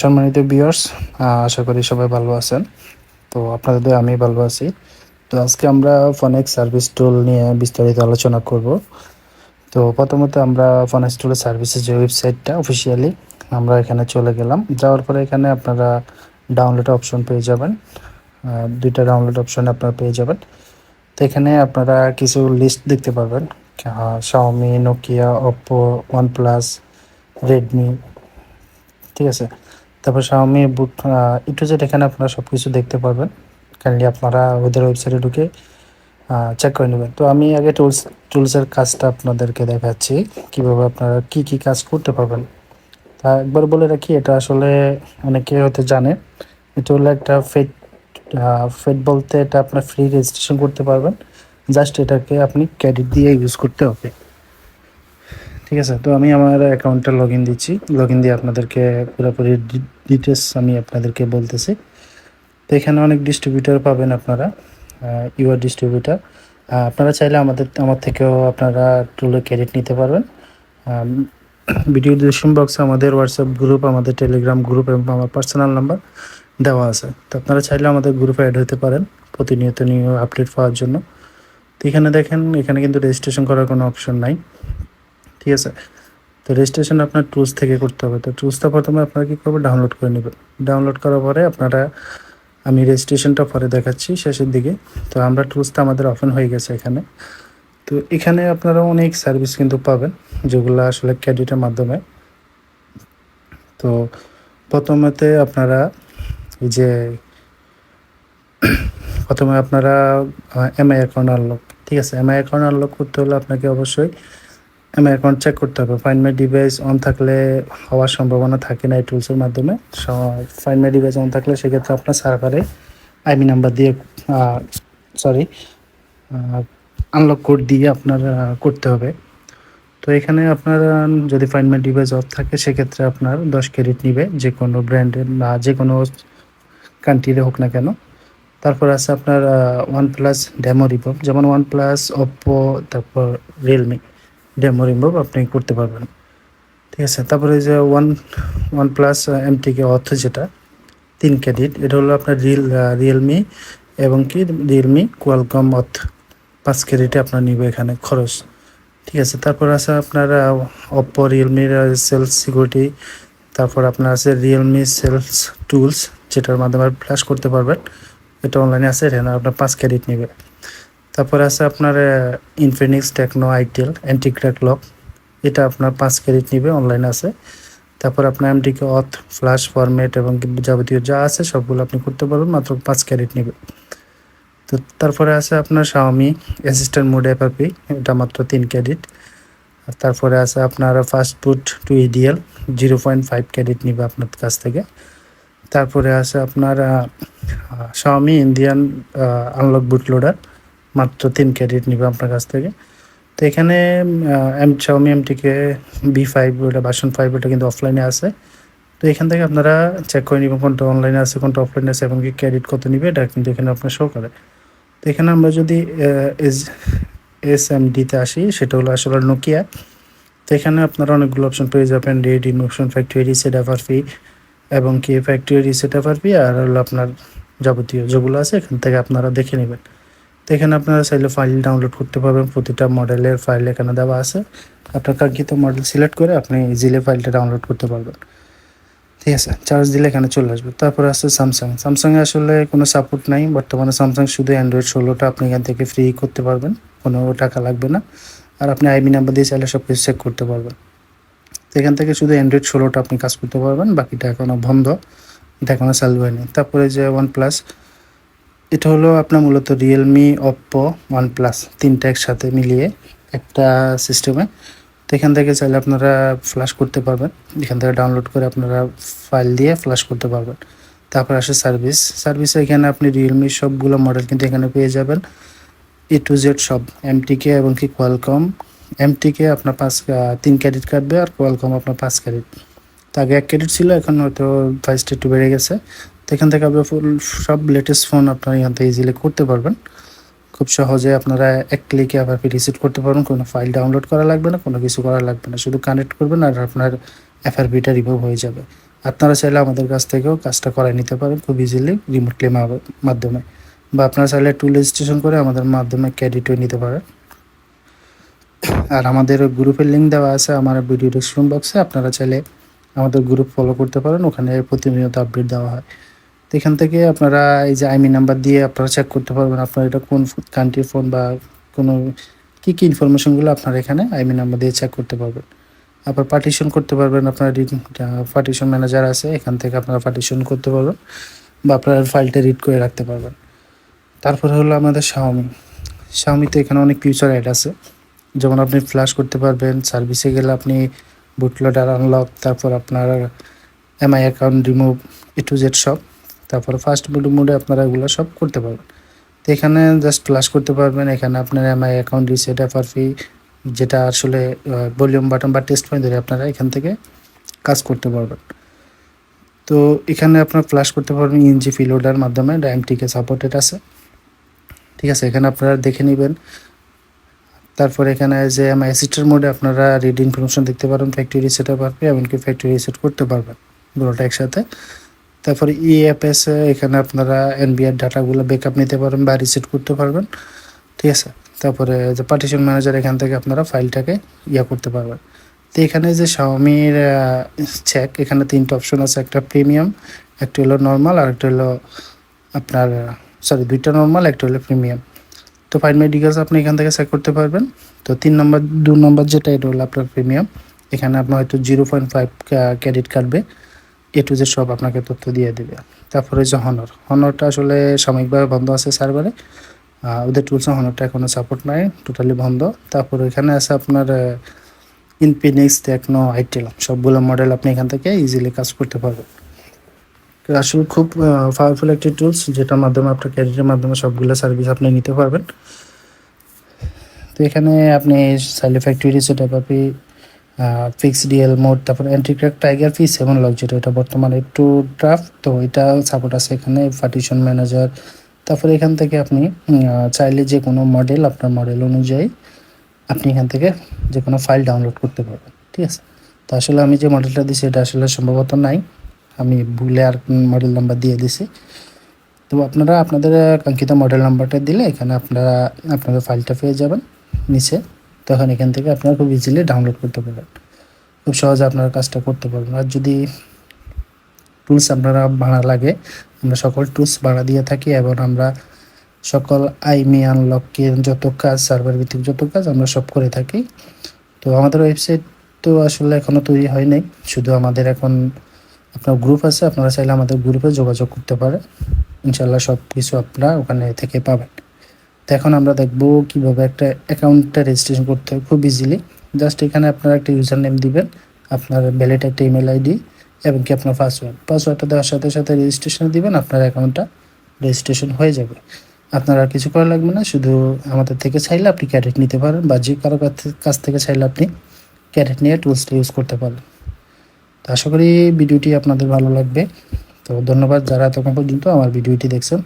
সম্মানিত ভিউয়ার্স, আশা করি সবাই ভালো আছেন। তো আপনাদের দয়ায় আমি ভালো আছি। তো আজকে আমরা ফোনেক্স সার্ভিস টুল নিয়ে বিস্তারিত আলোচনা করব। তো প্রথমত আমরা ফোনেক্স টুলের সার্ভিসের যে ওয়েবসাইটটা অফিসিয়ালি আমরা এখানে চলে গেলাম। যাওয়ার পরে এখানে আপনারা ডাউনলোড অপশন পেয়ে যাবেন। ২টা ডাউনলোড অপশন আপনারা পেয়ে যাবেন। তো এখানে আপনারা কিছু লিস্ট দেখতে পারবেন। Xiaomi, Nokia, Oppo, OnePlus, Redmi, ঠিক আছে? তারপর Xiaomi boot A to Z এখানে আপনারা সবকিছু দেখতে পারবেন। কাইন্ডলি আপনারা ওদের ওয়েবসাইটে ঢুকে চেক করে নেবেন। তো আমি আগে টুলসের কাজটা আপনাদেরকে দেখাচ্ছি। কিভাবে আপনারা কি কাজ করতে পারবেন। তা একবার বলে রাখি, এটা আসলে অনেকে হয়তো জানে। এটা হলো একটা ফেড বলতে এটা আপনার ফ্রি রেজিস্ট্রেশন করতে পারবেন। জাস্ট এটাকে আপনি ক্রেডিট দিয়ে ইউজ করতে হবে। ঠিক আছে? তো আমি আমার অ্যাকাউন্টটা লগইন দিচ্ছি। লগইন দিয়ে আপনাদেরকে পুরোপুরি ডিটেইলস আমি আপনাদেরকে বলতেছি। তো এখানে অনেক ডিস্ট্রিবিউটর পাবেন আপনারা, ইউআর ডিস্ট্রিবিউটর। আপনারা চাইলে আমার থেকেও আপনারা টুলের ক্রেডিট নিতে পারবেন। ভিডিও ডিসক্রিপশন বক্সে আমাদের হোয়াটসঅ্যাপ গ্রুপ, আমাদের টেলিগ্রাম গ্রুপ এবং আমার পার্সোনাল নাম্বার দেওয়া আছে। তো আপনারা চাইলে আমাদের গ্রুপে অ্যাড হতে পারেন প্রতিনিয়ত নিউ আপডেট পাওয়ার জন্য। তো এখানে দেখেন, এখানে কিন্তু রেজিস্ট্রেশন করার কোনো অপশন নাই। ঠিক আছে? তো রেজিস্ট্রেশন আপনার টুলস থেকে করতে হবে। তো টুলসটা প্রথমে আপনারা কী করবেন, ডাউনলোড করে নেবেন। ডাউনলোড করার পরে আপনারা, আমি রেজিস্ট্রেশনটা পরে দেখাচ্ছি শেষের দিকে। তো আমরা টুলসটা আমাদের ওপেন হয়ে গেছে এখানে। তো এখানে আপনারা অনেক সার্ভিস কিন্তু পাবেন, যেগুলো আসলে ক্রেডিটের মাধ্যমে। তো প্রথমে আপনারা এই যে প্রথমে আপনারা এমআই অ্যাকাউন্ট আনলক, ঠিক আছে? এমআই অ্যাকাউন্ট আনলক করতে হলে আপনাকে অবশ্যই এমআই অ্যাকাউন্ট চেক করতে হবে। ফাইন্ড মাই ডিভাইস অন থাকলে হওয়ার সম্ভাবনা থাকে না এই টুলসের মাধ্যমে। ফাইন্ড মাই ডিভাইস অন থাকলে সেক্ষেত্রে আপনার সার্ভারে আইপি নাম্বার দিয়ে সরি আনলক কোড দিয়ে আপনার করতে হবে। তো এখানে আপনার যদি ফাইন্ড মাই ডিভাইস অফ থাকে সেক্ষেত্রে আপনার 10 ক্রেডিট নিবে, যে কোনো ব্র্যান্ডের বা যে কোনো কান্ট্রিতে হোক না কেন। তারপর আছে আপনার OnePlus ডেমো রিমুভ, যেমন OnePlus, Oppo, তারপর Realme ডেমো রিমুভ আপনি করতে পারবেন। ঠিক আছে? তারপরে যে OnePlus MTK অর্থ যেটা 3 ক্রেডিট, এটা হলো আপনার Realme এবং কি Realme Qualcomm অর্থ 5 ক্রেডিটে আপনার নিবে এখানে খরচ। ঠিক আছে? তারপর আছে আপনার Oppo, Realme সেলস সিকিউরিটি। তারপর আপনার আছে Realme সেলস টুলস, যেটার মাধ্যমে ফ্ল্যাশ করতে পারবেন। এটা অনলাইনে আছে, এখানে আপনার 5 ক্রেডিট নেবে। তারপরে আছে আপনার Infinix techno itel anti crack lock, এটা আপনার 5 ক্রেডিট নেবে, অনলাইনে আছে। তারপর আপনার এমটিকে অথ, ফ্ল্যাশ ফরম্যাট এবং যাবতীয় যা আছে সবগুলো আপনি করতে পারবেন, মাত্র 5 ক্রেডিট নেবে। তো তারপরে আছে আপনার Xiaomi অ্যাসিস্ট্যান্ট মোড এফআরপি, এটা মাত্র 3 ক্রেডিট। আর তারপরে আছে আপনার fast boot to EDL 0.5 credit নিবে আপনার কাছ থেকে। তারপরে আছে আপনার Xiaomi Indian unlock bootloader, মাত্র 3 ক্রেডিট নিবে আপনার কাছ থেকে। তো এখানে Xiaomi MTK B5, ওটা ভার্সন 5, ওটা কিন্তু অফলাইনে আছে। তো এখান থেকে আপনারা চেক করে নেবেন কোনটা অনলাইনে আছে, কোনটা অফলাইনে আছে এবং কি ক্রেডিট কত নিবে, এটা কিন্তু এখানে আপনার শো করে। তো এখানে আমরা যদি SMD-তে আসি, সেটা হলো আসলে নোকিয়া। তো এখানে আপনারা অনেকগুলো অপশন পেয়ে যাবেন, ready motion, factory reset FRP এবং কি ফ্যাক্টরি রিসেট এফআরপি, আর হলো আপনার যাবতীয় যেগুলো আছে এখান থেকে আপনারা দেখে নেবেন। তো এখানে আপনারা চাইলে ফাইল ডাউনলোড করতে পারবেন, প্রতিটা মডেলের ফাইল এখানে দেওয়া আছে। আপনার কাঙ্ক্ষিত মডেল সিলেক্ট করে আপনি ইজিলি ফাইলটা ডাউনলোড করতে পারবেন। ঠিক আছে? চার্জ দিলে এখানে চলে আসবে। তারপরে আছে স্যামসাংয়ে আসলে কোনো সাপোর্ট নাই বর্তমানে। স্যামসাং শুধু অ্যান্ড্রয়েড 16টা আপনি এখান থেকে ফ্রি করতে পারবেন, কোনো টাকা লাগবে না। আর আপনি আইপি নাম্বার দিয়ে চাইলে সব কিছু চেক করতে পারবেন। তো এখান থেকে শুধু অ্যান্ড্রয়েড 16টা আপনি কাজ করতে পারবেন, বাকিটা এখনও বন্ধ, এটা এখনও চালু হয়নি। তারপরে যে OnePlus, এটা হলো আপনার মূলত Realme, Oppo, OnePlus তিনটা একসাথে মিলিয়ে একটা সিস্টেমে। তো এখান থেকে চাইলে আপনারা ফ্ল্যাশ করতে পারবেন, এখান থেকে ডাউনলোড করে আপনারা ফাইল দিয়ে ফ্ল্যাশ করতে পারবেন। তারপর আসে সার্ভিসে এখানে আপনি Realme সবগুলো মডেল কিন্তু এখানে পেয়ে যাবেন, A to Z সব, MTK এবং কি কোয়ালকম। MTK আপনার 3 ক্রেডিট কাটবে, আর কোয়ালকম আপনার 5 ক্রেডিট। তো আগে 1 ক্রেডিট ছিল, এখন হয়তো প্রাইসটা একটু বেড়ে গেছে। তো এখান থেকে আপনার সব লেটেস্ট ফোন আপনারা এখান থেকে ইজিলি করতে পারবেন। খুব সহজে আপনারা এক ক্লিকে আবার রিসেট করতে পারবেন, কোনো ফাইল ডাউনলোড করা লাগবে না, কোনো কিছু করা লাগবে না, শুধু কানেক্ট করবেন আর আপনার এফআরপিটা রিমুভ হয়ে যাবে। আপনারা চাইলে আমাদের কাছ থেকেও কাজটা করায় নিতে পারেন খুব ইজিলি রিমোটলি মাধ্যমে, বা আপনারা চাইলে টুল রেজিস্ট্রেশন করে আমাদের মাধ্যমে ক্রেডিটও নিতে পারেন। আর আমাদের গ্রুপের লিঙ্ক দেওয়া আছে আমার ভিডিও ডিসক্রিপশন বক্সে, আপনারা চাইলে আমাদের গ্রুপ ফলো করতে পারেন, ওখানে প্রতিনিয়ত আপডেট দেওয়া হয়। তো এখান থেকে আপনারা এই যে আইমি নাম্বার দিয়ে আপনারা চেক করতে পারবেন আপনার এটা কোন কান্ট্রির ফোন, বা কোনো কী কী ইনফরমেশনগুলো আপনারা এখানে আইমি নাম্বার দিয়ে চেক করতে পারবেন। আবার পার্টিশন করতে পারবেন, আপনার পার্টিশন ম্যানেজার আছে, এখান থেকে আপনারা পার্টিশন করতে পারবেন বা আপনার ফাইলটা রিড করে রাখতে পারবেন। তারপরে হলো আমাদের শাওমিতে এখানে অনেক ফিউচার অ্যাড আছে, যেমন আপনি ফ্ল্যাশ করতে পারবেন, সার্ভিসে গেলে আপনি বুটলোডার আনলক, তারপর আপনার MI account remove, A to Z সব, তারপর ফার্স্ট মোডে আপনারা এগুলো সব করতে পারবেন। তো এখানে জাস্ট ফ্ল্যাশ করতে পারবেন, এখানে আপনার এমআই অ্যাকাউন্ট রিসেট, FRP, যেটা আসলে ভলিউম বাটন বা টেস্ট পয়েন্ট ধরে আপনারা এখান থেকে কাজ করতে পারবেন। তো এখানে আপনার ফ্ল্যাশ করতে পারবেন ইএনজি ফিলোডার মাধ্যমে, ডাইএমটিকে সাপোর্টেড আছে, ঠিক আছে। এখানে আপনারা দেখে নেবেন। তারপর এখানে যে এমআই অ্যাসিস্টের মোডে আপনারা রিড ইনফরমেশন দেখতে পারেন, ফ্যাক্টরি রিসেট পারবে, এমনকি ফ্যাক্টরি রিসেট করতে পারবেন পুরোটা একসাথে। তারপরে EFS এখানে আপনারা এনবিআর ডাটাগুলো ব্যাকআপ নিতে পারবেন বা রিসেট করতে পারবেন, ঠিক আছে। তারপরে যে পার্টিশন ম্যানেজার, এখান থেকে আপনারা ফাইলটাকে করতে পারবেন। তো এখানে যে শাওমির চেক, এখানে 3টা অপশন আছে, একটা প্রিমিয়াম, একটা হলো নর্মাল, আর একটা হলো আপনার 2টা নর্মাল, একটা হলো প্রিমিয়াম। তো ফাইন্ড মাই ডিটেইলস আপনি এখান থেকে চেক করতে পারবেন। তো 2 নম্বর যেটা, এটা হলো আপনার প্রিমিয়াম। এখানে আপনার হয়তো 0.5 ক্রেডিট কাটবে, A to Z সব আপনাকে তথ্য দিয়ে দেবে। তারপরে যে হনরটা আসলে সাময়িকভাবে বন্ধ আছে সার্ভারে, ওদের টুলসে হনরটা এখনও সাপোর্ট নাই, টোটালি বন্ধ। তারপর এখানে আছে আপনার ইনফিনিক্স, টেকনো, আইটেল, সবগুলো মডেল আপনি এখান থেকে ইজিলি কাজ করতে পারবেন। তো আসলে খুব পাওয়ারফুল একটি টুলস, যেটার মাধ্যমে আপনার ক্রেডিটের মাধ্যমে সবগুলো সার্ভিস আপনি নিতে পারবেন। তো এখানে আপনি চাইলে ফ্যাক্টরি রিসেট, আপনি ফিক্স ডিএল মোড, তারপর এন্ট্রি ক্র্যাক, টাইগার ফি 7 লক, যেটা এটা বর্তমানে একটু ড্রাফট, তো এটা সাপোর্ট আছে এখানে, পার্টিশন ম্যানেজার। তারপরে এখান থেকে আপনি চাইলে যে কোনো মডেল, আপনার মডেল অনুযায়ী আপনি এখান থেকে যে কোনো ফাইল ডাউনলোড করতে পারবেন, ঠিক আছে। তো আসলে আমি যে মডেলটা দিছি এটা আসলে সম্ভবত নাই, আমি ভুলে আর মডেল নাম্বার দিয়ে দিছি। তো আপনারা আপনাদের কাঙ্ক্ষিত মডেল নাম্বারটা দিলে এখানে আপনারা আপনাদের ফাইলটা পেয়ে যাবেন নিচে, তখন এখান থেকে আপনারা খুব ইজিলি ডাউনলোড করতে পারবেন, খুব সহজে আপনারা কাজটা করতে পারবেন। আর যদি টুলস আপনারা ভাড়া লাগে, আমরা সকল টুলস ভাড়া দিয়ে থাকি, এবং আমরা সকল আইমি আনলকের যত কাজ, সার্ভার ভিত্তিক যত কাজ আমরা সব করে থাকি। তো আমাদের ওয়েবসাইট তো আসলে এখনও তৈরি হয় নাই, শুধু আমাদের এখন আপনার গ্রুপ আছে, আপনারা চাইলে আমাদের গ্রুপে যোগাযোগ করতে পারেন, ইনশাল্লাহ সব কিছু আপনারা ওখানে থেকে পাবেন। তো এখন আমরা দেখব কীভাবে একটা অ্যাকাউন্টটা রেজিস্ট্রেশন করতে হয় খুব ইজিলি। জাস্ট এখানে আপনারা একটা ইউজার নেম দিবেন, আপনার ভ্যালিড একটা ইমেল আইডি, এবং কি আপনার পাসওয়ার্ডটা দেওয়ার সাথে সাথে রেজিস্ট্রেশন দিবেন, আপনার অ্যাকাউন্টটা রেজিস্ট্রেশন হয়ে যাবে। আপনার আর কিছু করা লাগবে না, শুধু আমাদের থেকে চাইলে আপনি ক্রেডিট নিতে পারেন, বা যে কারো কাছ থেকে চাইলে আপনি ক্রেডিট নিয়ে টুলসটা ইউজ করতে পারেন। তো আশা করি ভিডিওটি আপনাদের ভালো লাগবে। তো ধন্যবাদ যারা এতক্ষণ পর্যন্ত আমার ভিডিওটি দেখছেন।